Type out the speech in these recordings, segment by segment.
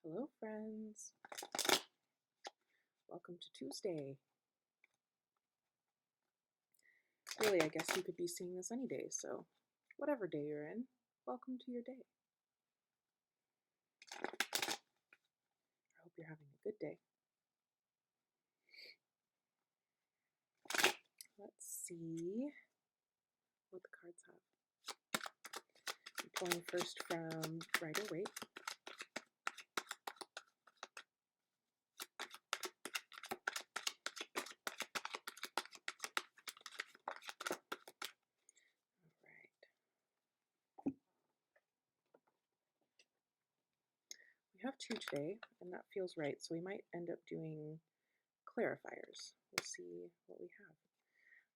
Hello, friends. Welcome to Tuesday. Really, I guess you could be seeing this any day, so whatever day you're in, welcome to your day. I hope you're having a good day. Let's see what the cards have. I'm pulling first from Rider-Waite. We have two today, and that feels right, so we might end up doing clarifiers. We'll see what we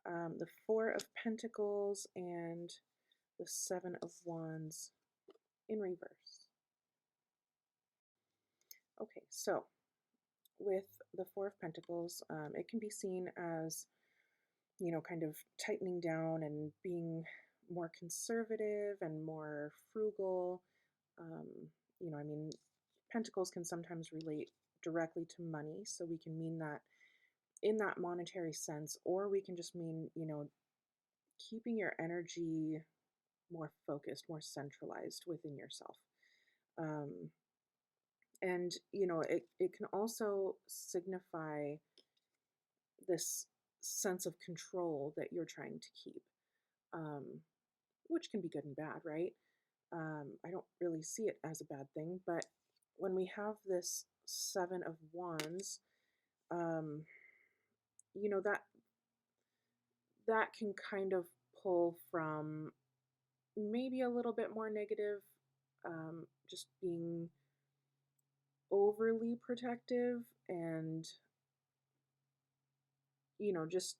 have. The Four of Pentacles and the Seven of Wands in reverse. Okay, so with the Four of Pentacles, it can be seen as, kind of tightening down and being more conservative and more frugal. Um, I mean, Pentacles can sometimes relate directly to money, so we can mean that in that monetary sense, or we can just mean, keeping your energy more focused, more centralized within yourself. Um, and, it can also signify this sense of control that you're trying to keep, um, which can be good and bad, right? I don't really see it as a bad thing, but when we have this Seven of Wands, um, that can kind of pull from maybe a little bit more negative, just being overly protective and, just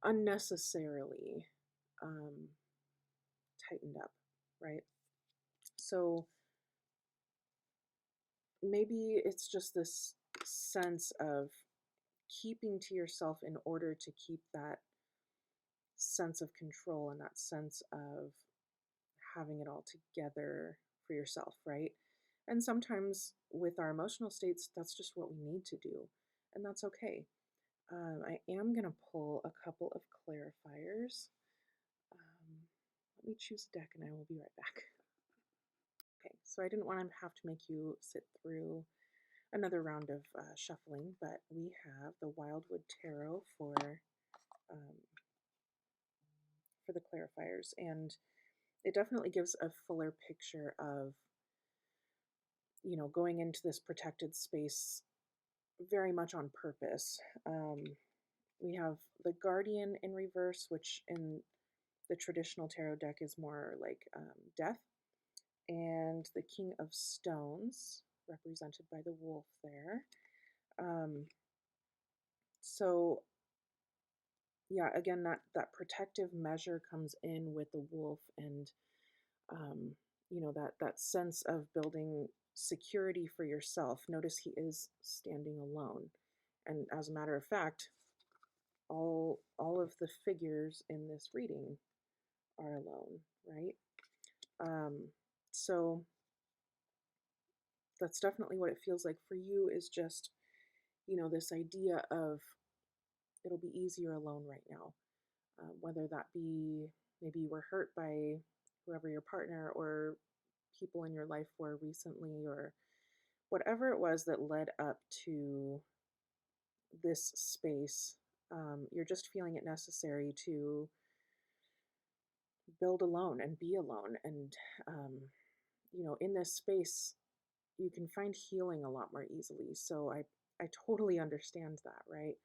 unnecessarily um, tightened up, right? So maybe it's just this sense of keeping to yourself in order to keep that sense of control and that sense of having it all together for yourself, right? And sometimes with our emotional states, that's just what we need to do, and that's okay. I am going to pull a couple of clarifiers. Let me choose a deck and I will be right back. Okay, so I didn't want to have to make you sit through another round of shuffling, but we have the Wildwood Tarot um, for the clarifiers, and it definitely gives a fuller picture of, going into this protected space very much on purpose. We have the Guardian in reverse, which in the traditional tarot deck is more like death, and the King of Stones, represented by the wolf there. So yeah, again, that protective measure comes in with the wolf, and that sense of building security for yourself. Notice he is standing alone, and as a matter of fact, all of the figures in this reading are alone, right? So that's definitely what it feels like for you, is just, this idea of it'll be easier alone right now. Whether that be maybe you were hurt by whoever your partner or people in your life were recently, or whatever it was that led up to this space, you're just feeling it necessary to build alone and be alone. And, in this space, you can find healing a lot more easily. So I totally understand that, right?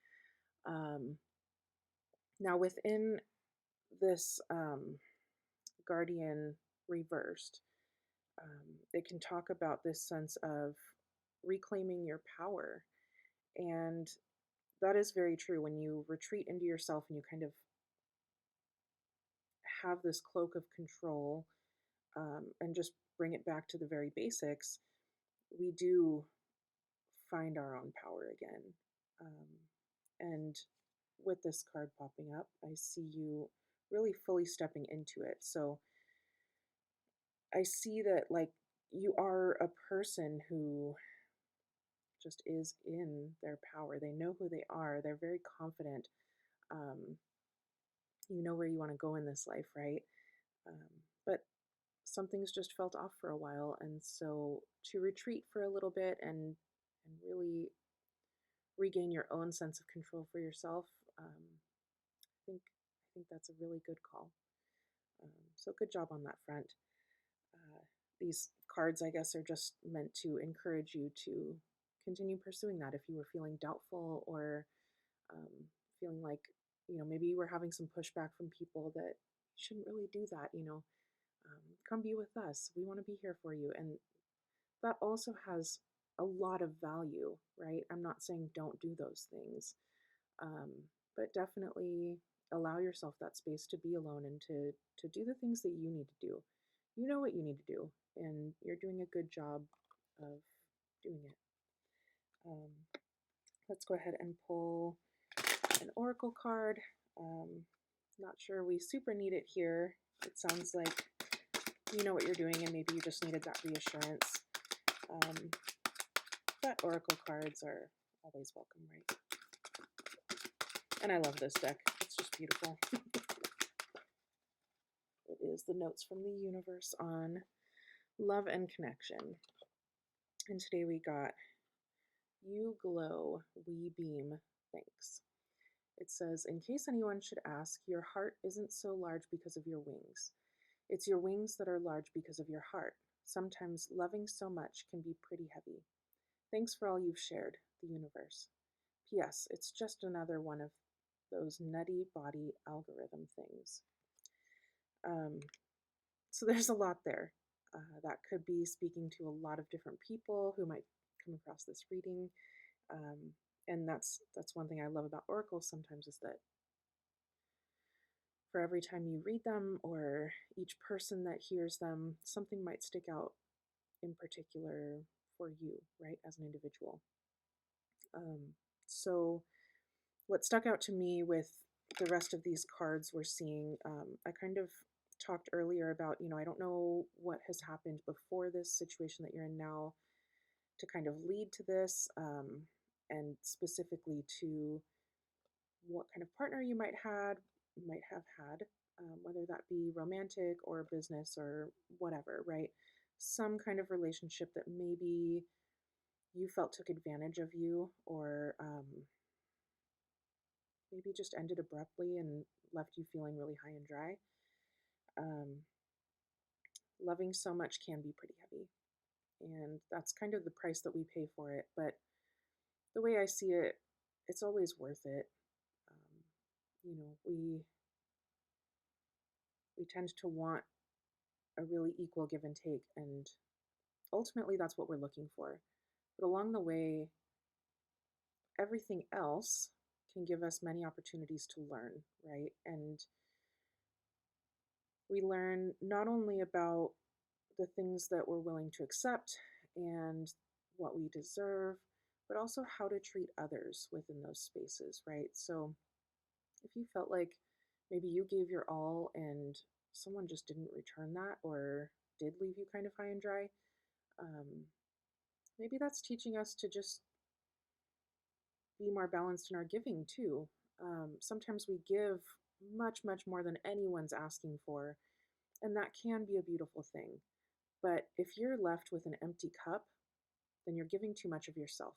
Now, within this Guardian reversed, it can talk about this sense of reclaiming your power. And that is very true. When you retreat into yourself and you kind of have this cloak of control, and just bring it back to the very basics, we do find our own power again. And with this card popping up, I see you really fully stepping into it. So I see that, like, you are a person who just is in their power. They know who they are. They're very confident. Um, you know where you want to go in this life, right? Um, but something's just felt off for a while, and so to retreat for a little bit and really regain your own sense of control for yourself, I think that's a really good call. So good job on that front. Uh, these cards, I guess, are just meant to encourage you to continue pursuing that if you were feeling doubtful or um, feeling like, maybe you were having some pushback from people that you shouldn't really do that, come be with us. We want to be here for you. And that also has a lot of value, right? I'm not saying don't do those things, um, but definitely allow yourself that space to be alone and to do the things that you need to do. You know what you need to do, and you're doing a good job of doing it. Um, let's go ahead and pull an oracle card. Not sure we super need it here. It sounds like you know what you're doing, and maybe you just needed that reassurance. Um, but oracle cards are always welcome, right? And I love this deck. It's just beautiful. It is the notes from the universe on love and connection. And today we got you glow, we beam, thanks. It says, in case anyone should ask, your heart isn't so large because of your wings. It's your wings that are large because of your heart. Sometimes loving so much can be pretty heavy. Thanks for all you've shared, the universe. P.S. It's just another one of those nutty body algorithm things. Um, so there's a lot there. That could be speaking to a lot of different people who might come across this reading. Um, and that's one thing I love about oracles sometimes is that for every time you read them or each person that hears them, something might stick out in particular for you, right, as an individual. So what stuck out to me with the rest of these cards we're seeing, I kind of talked earlier about, I don't know what has happened before this situation that you're in now to kind of lead to this, and specifically to what kind of partner you might have had, whether that be romantic or business or whatever, right? Some kind of relationship that maybe you felt took advantage of you, or maybe just ended abruptly and left you feeling really high and dry. Um, Loving so much can be pretty heavy, and that's kind of the price that we pay for it. But the way I see it, it's always worth it. Um, you know, we tend to want a really equal give and take, and ultimately that's what we're looking for. But along the way, everything else can give us many opportunities to learn, right? And we learn not only about the things that we're willing to accept and what we deserve, but also how to treat others within those spaces, right? So if you felt like maybe you gave your all and someone just didn't return that or did leave you kind of high and dry, um, maybe that's teaching us to just be more balanced in our giving too. Sometimes we give much, much more than anyone's asking for, and that can be a beautiful thing. But if you're left with an empty cup, then you're giving too much of yourself.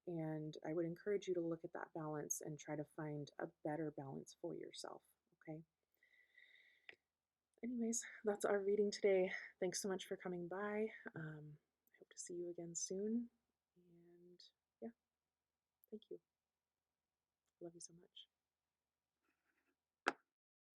And I would encourage you to look at that balance and try to find a better balance for yourself. Okay. Anyways, that's our reading today. Thanks so much for coming by. I hope to see you again soon. And yeah, thank you. Love you so much.